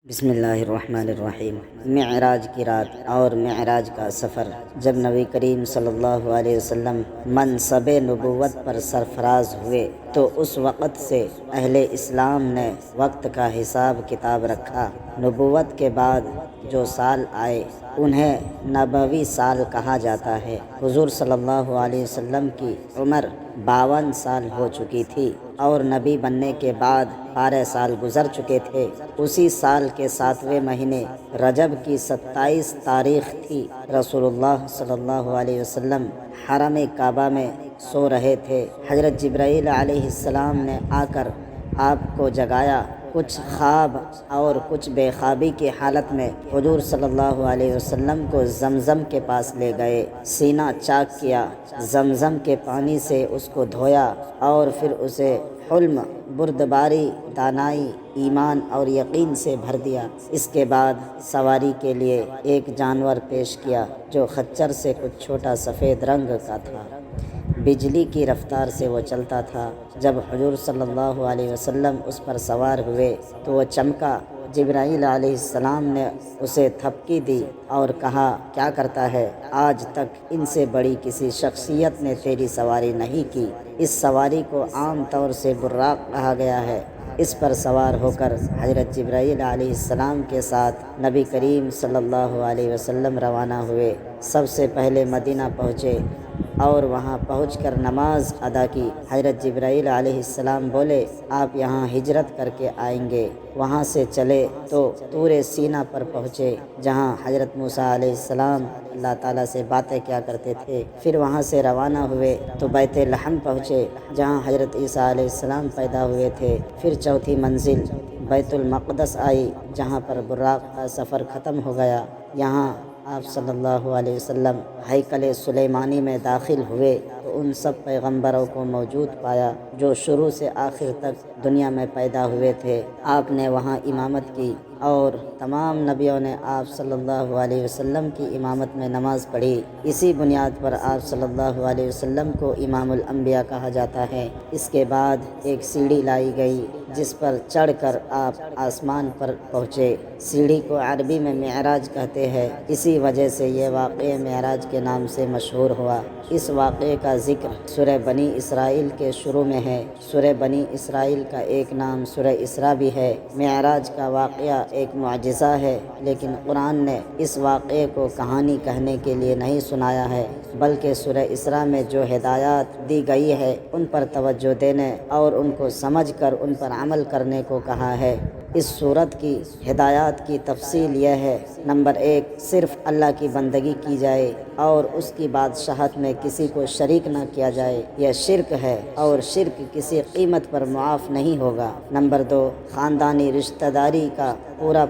بسم اللہ الرحمن الرحیم۔ معراج کی رات اور معراج کا سفر۔ جب نبی کریم صلی اللہ علیہ وسلم منصب نبوت پر سرفراز ہوئے تو اس وقت سے اہل اسلام نے وقت کا حساب کتاب رکھا۔ نبوت کے بعد جو سال آئے انہیں نبوی سال کہا جاتا ہے۔ حضور صلی اللہ علیہ وسلم کی عمر 52 سال ہو چکی تھی اور نبی بننے کے بعد 12 سال گزر چکے تھے۔ اسی سال کے 7ویں مہینے رجب کی 27 تاریخ تھی۔ رسول اللہ صلی اللہ علیہ وسلم حرم کعبہ میں سو رہے تھے۔ حضرت جبرائیل علیہ السلام نے آ کر آپ کو جگایا۔ کچھ خواب اور کچھ بے خوابی کی حالت میں حضور صلی اللہ علیہ وسلم کو زمزم کے پاس لے گئے، سینہ چاک کیا، زمزم کے پانی سے اس کو دھویا اور پھر اسے حلم، بردباری، دانائی، ایمان اور یقین سے بھر دیا۔ اس کے بعد سواری کے لیے ایک جانور پیش کیا جو خچر سے کچھ چھوٹا سفید رنگ کا تھا۔ بجلی کی رفتار سے وہ چلتا تھا۔ جب حضور صلی اللہ علیہ وسلم اس پر سوار ہوئے تو وہ چمکا۔ جبرائیل علیہ السلام نے اسے تھپکی دی اور کہا، کیا کرتا ہے؟ آج تک ان سے بڑی کسی شخصیت نے تیری سواری نہیں کی۔ اس سواری کو عام طور سے براق کہا گیا ہے۔ اس پر سوار ہو کر حضرت جبرائیل علیہ السلام کے ساتھ نبی کریم صلی اللہ علیہ وسلم روانہ ہوئے۔ سب سے پہلے مدینہ پہنچے اور وہاں پہنچ کر نماز ادا کی۔ حضرت جبرائیل علیہ السلام بولے، آپ یہاں ہجرت کر کے آئیں گے۔ وہاں سے چلے تو طور سینہ پر پہنچے جہاں حضرت موسیٰ علیہ السلام اللہ تعالیٰ سے باتیں کیا کرتے تھے۔ پھر وہاں سے روانہ ہوئے تو بیت لحم پہنچے جہاں حضرت عیسیٰ علیہ السلام پیدا ہوئے تھے۔ پھر چوتھی منزل بیت المقدس آئی جہاں پر براق کا سفر ختم ہو گیا۔ یہاں آپ صلی اللہ علیہ وسلم ہیکل سلیمانی میں داخل ہوئے تو ان سب پیغمبروں کو موجود پایا جو شروع سے آخر تک دنیا میں پیدا ہوئے تھے۔ آپ نے وہاں امامت کی اور تمام نبیوں نے آپ صلی اللہ علیہ وسلم کی امامت میں نماز پڑھی۔ اسی بنیاد پر آپ صلی اللہ علیہ وسلم کو امام الانبیاء کہا جاتا ہے۔ اس کے بعد ایک سیڑھی لائی گئی جس پر چڑھ کر آپ آسمان پر پہنچے۔ سیڑھی کو عربی میں معراج کہتے ہیں، اسی وجہ سے یہ واقعہ معراج کے نام سے مشہور ہوا۔ اس واقعے کا ذکر سورہ بنی اسرائیل کے شروع میں ہے۔ سورہ بنی اسرائیل کا ایک نام سورہ اسراء بھی ہے۔ معراج کا واقعہ ایک معجزہ ہے، لیکن قرآن نے اس واقعے کو کہانی کہنے کے لیے نہیں سنایا ہے، بلکہ سورہ اسراء میں جو ہدایات دی گئی ہے ان پر توجہ دینے اور ان کو سمجھ کر ان پر عمل کرنے کو کہا ہے۔ اس سورت کی ہدایات کی تفصیل یہ ہے، نمبر 1، صرف اللہ کی بندگی کی جائے اور اس کی بادشاہت میں کسی کو شریک نہ کیا جائے، یہ شرک ہے اور شرک کسی قیمت پر معاف نہیں ہوگا۔ نمبر 2، خاندانی رشتہ داری کا پورا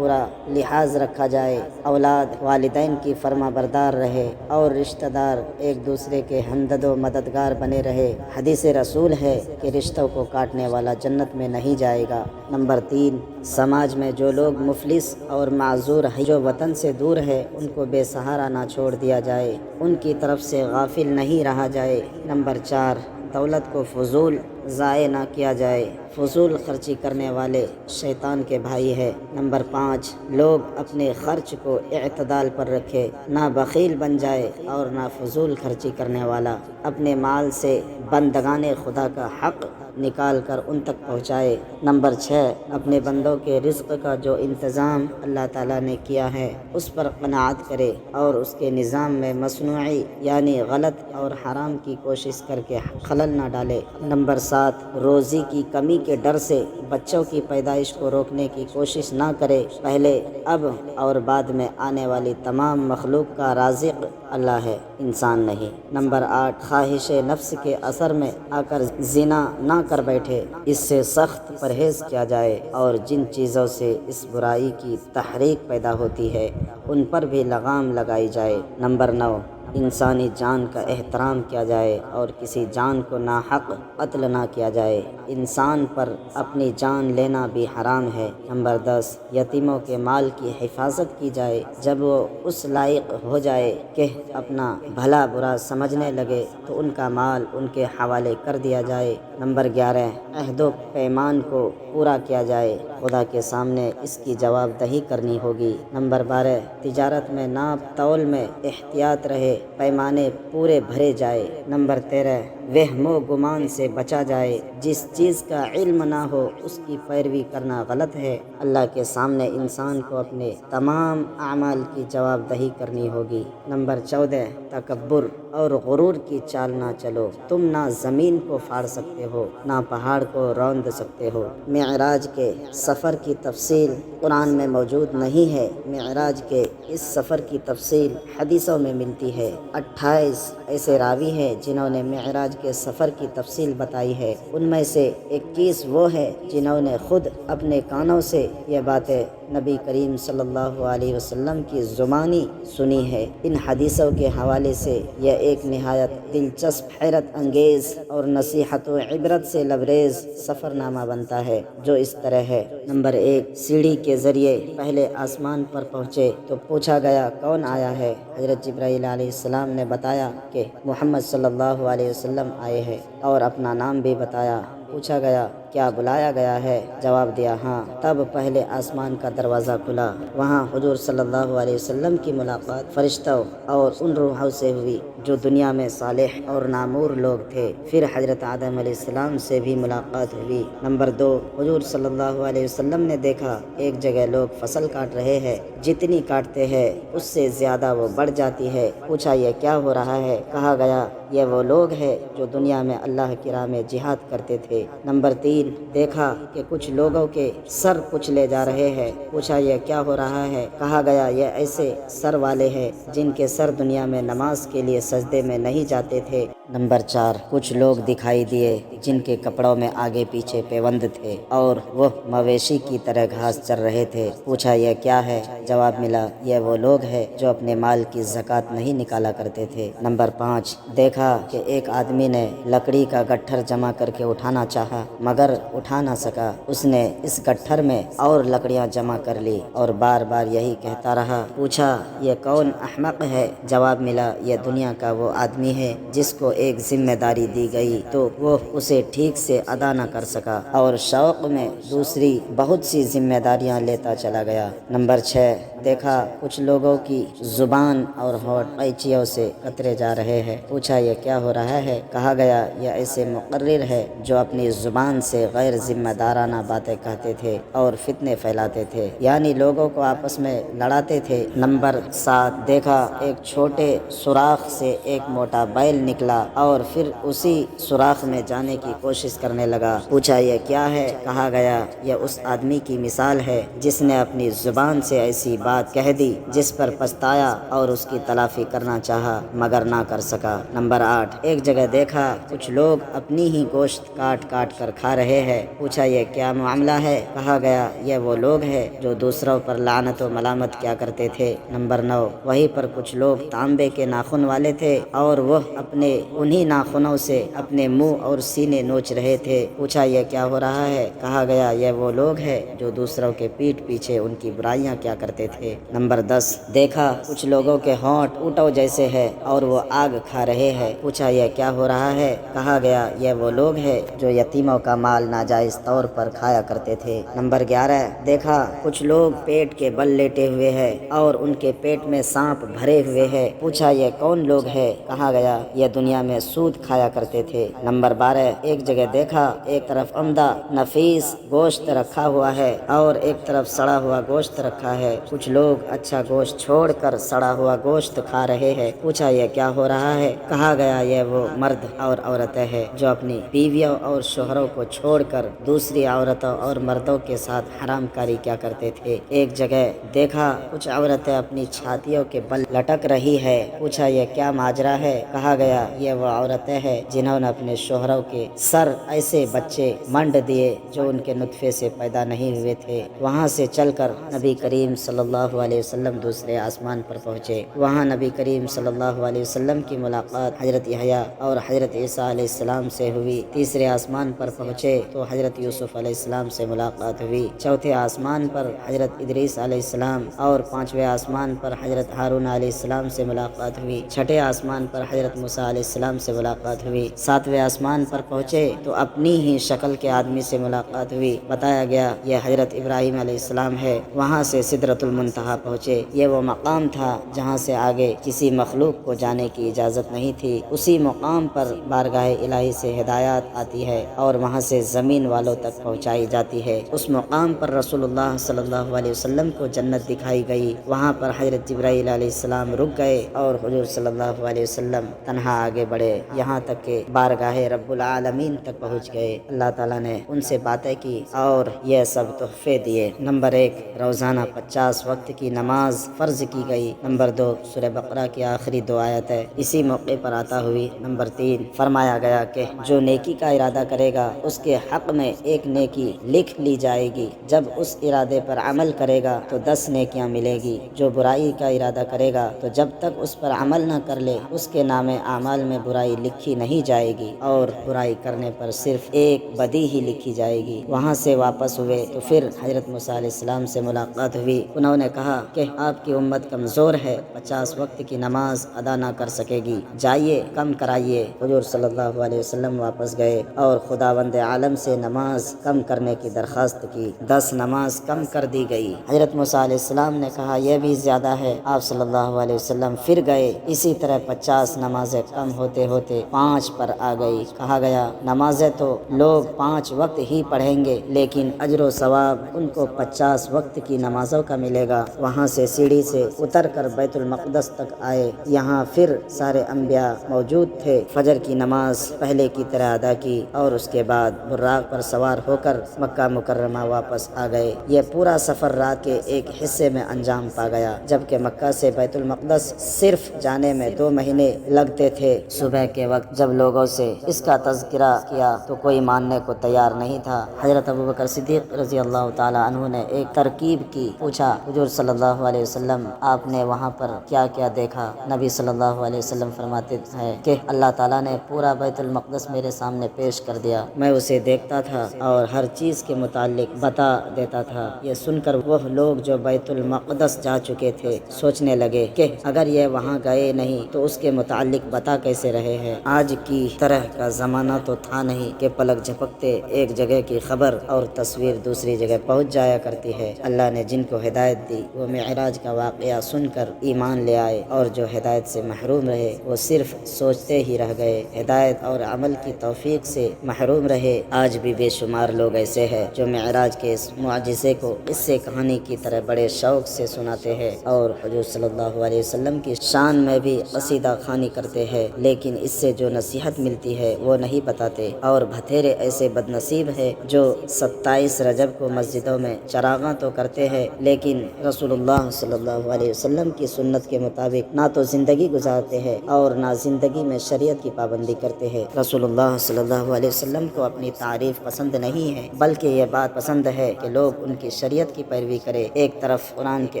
لحاظ رکھا جائے، اولاد والدین کی فرما بردار رہے اور رشتہ دار ایک دوسرے کے ہمدرد و مددگار بنے رہے۔ حدیث رسول ہے کہ رشتوں کو کاٹنے والا جنت میں نہیں جائے گا۔ نمبر 3، سماج میں جو لوگ مفلس اور معذور ہیں، جو وطن سے دور ہے، ان کو بے سہارا نہ چھوڑ دیا جائے، ان کی طرف سے غافل نہیں رہا جائے۔ نمبر 4، دولت کو فضول ضائع نہ کیا جائے، فضول خرچی کرنے والے شیطان کے بھائی ہے۔ نمبر 5، لوگ اپنے خرچ کو اعتدال پر رکھے، نہ بخیل بن جائے اور نہ فضول خرچی کرنے والا، اپنے مال سے بندگان خدا کا حق نکال کر ان تک پہنچائے۔ نمبر 6، اپنے بندوں کے رزق کا جو انتظام اللہ تعالیٰ نے کیا ہے اس پر قناعت کرے اور اس کے نظام میں مصنوعی یعنی غلط اور حرام کی کوشش کر کے خلل نہ ڈالے۔ نمبر 7، روزی کی کمی کے ڈر سے بچوں کی پیدائش کو روکنے کی کوشش نہ کرے، پہلے، اب اور بعد میں آنے والی تمام مخلوق کا رازق اللہ ہے، انسان نہیں۔ نمبر 8، خواہش نفس کے اثر میں آ کر زنا نہ کر بیٹھے، اس سے سخت پرہیز کیا جائے اور جن چیزوں سے اس برائی کی تحریک پیدا ہوتی ہے ان پر بھی لگام لگائی جائے۔ نمبر 9، انسانی جان کا احترام کیا جائے اور کسی جان کو ناحق قتل نہ کیا جائے۔ انسان پر اپنی جان لینا بھی حرام ہے۔ نمبر 10، یتیموں کے مال کی حفاظت کی جائے۔ جب وہ اس لائق ہو جائے کہ اپنا بھلا برا سمجھنے لگے تو ان کا مال ان کے حوالے کر دیا جائے۔ نمبر 11، عہد و پیمان کو پورا کیا جائے۔ خدا کے سامنے اس کی جواب دہی کرنی ہوگی۔ نمبر 12، تجارت میں ناپ تول میں احتیاط رہے، پیمانے پورے بھرے جائے۔ نمبر 13، وہم و گمان سے بچا جائے۔ جس چیز کا علم نہ ہو اس کی پیروی کرنا غلط ہے۔ اللہ کے سامنے انسان کو اپنے تمام اعمال کی جواب دہی کرنی ہوگی۔ نمبر 14، تکبر اور غرور کی چال نہ چلو۔ تم نہ زمین کو پھاڑ سکتے ہو نہ پہاڑ کو روند سکتے ہو۔ معراج کے سفر کی تفصیل قرآن میں موجود نہیں ہے۔ معراج کے اس سفر کی تفصیل حدیثوں میں ملتی ہے۔ 28 ایسے راوی ہیں جنہوں نے معراج کے سفر کی تفصیل بتائی ہے۔ ان میں سے 21 وہ ہیں جنہوں نے خود اپنے کانوں سے یہ باتیں نبی کریم صلی اللہ علیہ وسلم کی زبانی سنی ہے۔ ان حدیثوں کے حوالے سے یہ ایک نہایت دلچسپ، حیرت انگیز اور نصیحت و عبرت سے لبریز سفر نامہ بنتا ہے جو اس طرح ہے۔ نمبر 1، سیڑھی کے ذریعے پہلے آسمان پر پہنچے تو پوچھا گیا کون آیا ہے؟ حضرت جبرائیل علیہ السلام نے بتایا کہ محمد صلی اللہ علیہ وسلم آئے ہیں اور اپنا نام بھی بتایا۔ پوچھا گیا کیا بلایا گیا ہے؟ جواب دیا ہاں۔ تب پہلے آسمان کا دروازہ کھلا، وہاں حضور صلی اللہ علیہ وسلم کی ملاقات فرشتوں اور ان روحوں سے ہوئی جو دنیا میں صالح اور نامور لوگ تھے۔ پھر حضرت آدم علیہ السلام سے بھی ملاقات ہوئی۔ نمبر 2، حضور صلی اللہ علیہ وسلم نے دیکھا ایک جگہ لوگ فصل کاٹ رہے ہیں، جتنی کاٹتے ہیں اس سے زیادہ وہ بڑھ جاتی ہے۔ پوچھا یہ کیا ہو رہا ہے؟ کہا گیا یہ وہ لوگ ہیں جو دنیا میں اللہ کی راہ میں جہاد کرتے تھے۔ نمبر 3، دیکھا کہ کچھ لوگوں کے سر کچلے جا رہے ہیں۔ پوچھا یہ کیا ہو رہا ہے؟ کہا گیا یہ ایسے سر والے ہیں جن کے سر دنیا میں نماز کے لیے سجدے میں نہیں جاتے تھے۔ نمبر 4، کچھ لوگ دکھائی دیے جن کے کپڑوں میں آگے پیچھے پیوند تھے اور وہ مویشی کی طرح گھاس چر رہے تھے۔ پوچھا یہ کیا ہے؟ جواب ملا یہ وہ لوگ ہیں جو اپنے مال کی زکوٰۃ نہیں نکالا کرتے تھے۔ نمبر 5، دیکھا کہ ایک آدمی نے لکڑی کا گٹھر جمع کر کے اٹھانا چاہا مگر اٹھا نہ سکا۔ اس نے اس گٹھر میں اور لکڑیاں جمع کر لی اور بار بار یہی کہتا رہا۔ پوچھا یہ کون احمق ہے؟ جواب ملا یہ دنیا کا وہ آدمی ہے جس کو ایک ذمہ داری دی گئی تو وہ اسے ٹھیک سے ادا نہ کر سکا اور شوق میں دوسری بہت سی ذمہ داریاں لیتا چلا گیا۔ نمبر 6، دیکھا کچھ لوگوں کی زبان اور ہونٹ قینچیوں سے قطرے جا رہے ہیں۔ پوچھا یہ کیا ہو رہا ہے؟ کہا گیا یہ ایسے مقرر ہے جو اپنی زبان سے غیر ذمہ دارانہ باتیں کہتے تھے اور فتنے پھیلاتے تھے، یعنی لوگوں کو آپس میں لڑاتے تھے۔ نمبر 7، دیکھا ایک چھوٹے سوراخ سے ایک موٹا بیل نکلا اور پھر اسی سوراخ میں جانے کی کوشش کرنے لگا۔ پوچھا یہ کیا ہے؟ کہا گیا یہ اس آدمی کی مثال ہے جس نے اپنی زبان سے ایسی بات کہہ دی جس پر پچھتایا اور اس کی تلافی کرنا چاہا مگر نہ کر سکا۔ نمبر 8، ایک جگہ دیکھا کچھ لوگ اپنی ہی گوشت کاٹ کاٹ کر کھا رہے ہیں۔ پوچھا یہ کیا معاملہ ہے؟ کہا گیا یہ وہ لوگ ہیں جو دوسروں پر لعنت و ملامت کیا کرتے تھے۔ نمبر 9، وہیں پر کچھ لوگ تانبے کے ناخن والے تھے اور وہ اپنے انہی ناخنوں سے اپنے منہ اور سینے نوچ رہے تھے۔ پوچھا یہ کیا ہو رہا ہے؟ کہا گیا یہ وہ لوگ ہیں جو دوسروں کے پیٹھ پیچھے ان کی برائیاں کیا کرتے تھے۔ نمبر 10، دیکھا کچھ لوگوں کے ہونٹ اونٹوں جیسے ہیں اور وہ آگ کھا رہے ہیں۔ پوچھا یہ کیا ہو رہا ہے؟ کہا گیا یہ وہ لوگ ہیں جو یتیموں کا مال ناجائز طور پر کھایا کرتے تھے۔ نمبر 11، دیکھا کچھ لوگ پیٹ کے بل لیٹے ہوئے ہیں اور ان کے پیٹ میں سانپ بھرے ہوئے ہیں۔ پوچھا یہ کون لوگ ہیں؟ کہا گیا یہ دنیا میں سود کھایا کرتے تھے۔ نمبر 12، ایک جگہ دیکھا ایک طرف عمدہ نفیس گوشت رکھا ہوا ہے اور ایک طرف سڑا ہوا گوشت رکھا ہے۔ کچھ لوگ اچھا گوشت چھوڑ کر سڑا ہوا گوشت کھا رہے ہیں۔ پوچھا یہ کیا ہو رہا ہے؟ کہا گیا یہ وہ مرد اور عورتیں ہیں جو اپنی بیویوں اور شوہروں کو چھوڑ کر دوسری عورتوں اور مردوں کے ساتھ حرام کاری کیا کرتے تھے۔ ایک جگہ دیکھا کچھ عورتیں اپنی چھاتیوں کے بل لٹک رہی ہے۔ پوچھا یہ کیا ماجرا ہے؟ کہا گیا یہ وہ عورتیں ہیں جنہوں نے اپنے شوہروں کے سر ایسے بچے منڈ دیے جو ان کے نطفے سے پیدا نہیں ہوئے تھے۔ وہاں سے چل کر نبی کریم صلی اللہ علیہ وسلم دوسرے آسمان پر پہنچے۔ وہاں نبی کریم صلی اللہ علیہ وسلم کی ملاقات حضرت یحییٰ اور حضرت عیسیٰ علیہ السلام سے ہوئی۔ تیسرے آسمان پر پہنچے تو حضرت یوسف علیہ السلام سے ملاقات ہوئی۔ چوتھے آسمان پر حضرت ادریس علیہ السلام اور پانچویں آسمان پر حضرت ہارون علیہ السلام سے ملاقات ہوئی۔ چھٹے آسمان پر حضرت موسیٰ علیہ السلام سے ملاقات ہوئی۔ ساتویں آسمان پر پہنچے تو اپنی ہی شکل کے آدمی سے ملاقات ہوئی۔ بتایا گیا یہ حضرت ابراہیم علیہ السلام ہے۔ وہاں سے سدرۃ المنتہا پہنچے۔ یہ وہ مقام تھا جہاں سے آگے کسی مخلوق کو جانے کی اجازت نہیں تھی۔ اسی مقام پر بارگاہ الہی سے ہدایات آتی ہے اور وہاں سے زمین والوں تک پہنچائی جاتی ہے۔ اس مقام پر رسول اللہ صلی اللہ علیہ وسلم کو جنت دکھائی گئی۔ وہاں پر حضرت جبرائیل علیہ السلام رک گئے اور حضور صلی اللہ علیہ وسلم تنہا آگے بڑھے، یہاں تک کہ بارگاہ رب العالمین تک پہنچ گئے۔ اللہ تعالیٰ نے ان سے باتیں کی اور یہ سب تحفے دیے۔ نمبر 1، روزانہ 50 وقت کی نماز فرض کی گئی۔ نمبر 2، سورہ بقرہ کی آخری 2 آیتیں اسی موقع پر عطا ہوئی۔ نمبر 3، فرمایا گیا کہ جو نیکی کا ارادہ کرے گا اس کے حق میں ایک نیکی لکھ لی جائے گی، جب اس ارادے پر عمل کرے گا تو 10 نیکیاں ملے گی۔ جو برائی کا ارادہ کرے گا تو جب تک اس پر عمل نہ کر لے اس کے نام اعمال میں برائی لکھی نہیں جائے گی، اور برائی کرنے پر صرف ایک بدی ہی لکھی جائے گی۔ وہاں سے واپس ہوئے تو پھر حضرت موسیٰ علیہ السلام سے ملاقات ہوئی۔ انہوں نے کہا کہ آپ کی امت کمزور ہے، 50 وقت کی نماز ادا نہ کر سکے گی، جائیے کم کرائیے۔ حضور صلی اللہ علیہ وسلم واپس گئے اور خداوند عالم سے نماز کم کرنے کی درخواست کی۔ 10 نماز کم کر دی گئی۔ حضرت موسیٰ علیہ السلام نے کہا یہ بھی زیادہ ہے۔ آپ صلی اللہ علیہ وسلم پھر گئے، اسی طرح 50 نمازیں کم ہوتے ہوتے 5 پر آ گئی۔ کہا گیا نمازیں تو لوگ 5 وقت ہی پڑھیں گے، لیکن اجر و ثواب ان کو 50 وقت کی نمازوں کا ملے گا۔ وہاں سے سیڑھی سے اتر کر بیت المقدس تک آئے، یہاں پھر سارے انبیاء موجود تھے۔ فجر کی نماز پہلے کی طرح ادا کی اور اس کے بعد براق پر سوار ہو کر مکہ مکرمہ واپس آ گئے۔ یہ پورا سفر رات کے ایک حصے میں انجام پا گیا، جبکہ مکہ سے بیت المقدس صرف جانے میں 2 مہینے لگتے تھے۔ صبح کے وقت جب لوگوں سے اس کا تذکرہ کیا تو کوئی ماننے کو تیار نہیں تھا۔ حضرت ابوبکر صدیق رضی اللہ تعالی عنہ نے ایک ترکیب کی، پوچھا حضور صلی اللہ علیہ وسلم آپ نے وہاں پر کیا کیا دیکھا؟ نبی صلی اللہ علیہ وسلم فرماتے ہیں کہ اللہ تعالیٰ نے پورا بیت المقدس میرے سامنے پیش کر دیا، میں اسے دیکھتا تھا اور ہر چیز کے متعلق بتا دیتا تھا۔ یہ سن کر وہ لوگ جو بیت المقدس جا چکے تھے سوچنے لگے کہ اگر یہ وہاں گئے نہیں تو اس کے متعلق بتا کیسے رہے ہیں۔ آج کی طرح کا زمانہ تو تھا نہیں کہ پلک جھپکتے ایک جگہ کی خبر اور تصویر دوسری جگہ پہنچ جایا کرتی ہے۔ اللہ نے جن کو ہدایت دی وہ معراج کا واقعہ سن کر ایمان لے آئے، اور جو ہدایت سے محروم رہے وہ صرف سوچتے ہی رہ گئے۔ ہدایت اور عمل کی توفیق سے محروم رہے۔ آج بھی بے شمار لوگ ایسے ہیں جو معراج کے اس معجزے کو اس سے کہانی کی طرح بڑے شوق سے سناتے ہیں اور حضور صلی اللہ علیہ وسلم کی شان میں بھی قصیدہ خوانی کرتے ہیں، لیکن اس سے جو نصیحت ملتی ہے وہ نہیں بتاتے۔ اور بتھیرے ایسے بد نصیب ہے جو 27 رجب کو مسجدوں میں چراغاں تو کرتے ہیں، لیکن رسول اللہ صلی اللہ علیہ وسلم کی سنت کے مطابق نہ تو زندگی گزارتے ہیں اور نہ زندگی میں شریعت کی پابندی کرتے ہیں۔ رسول اللہ صلی اللہ علیہ وسلم کو اپنی تعریف پسند نہیں ہے، بلکہ یہ بات پسند ہے کہ لوگ ان کی شریعت کی پیروی کرے۔ ایک طرف قرآن کے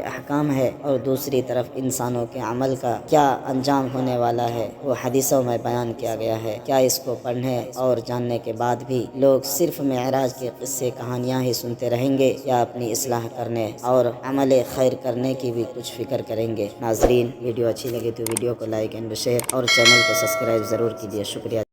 احکام ہے اور دوسری طرف انسانوں کے عمل کا کیا انجام ہونے والا ہے وہ حدیثوں میں بیان کیا گیا ہے۔ کیا اس کو پڑھنے اور جاننے کے بعد بھی لوگ صرف معراج کے قصے کہانیاں ہی سنتے رہیں گے، یا اپنی اصلاح کرنے اور عمل خیر کرنے کی بھی کچھ فکر کریں گے؟ ناظرین، ویڈیو اچھی لگے تو ویڈیو کو لائک اینڈ شیئر اور چینل کو سبسکرائب ضرور کیجیے۔ شکریہ۔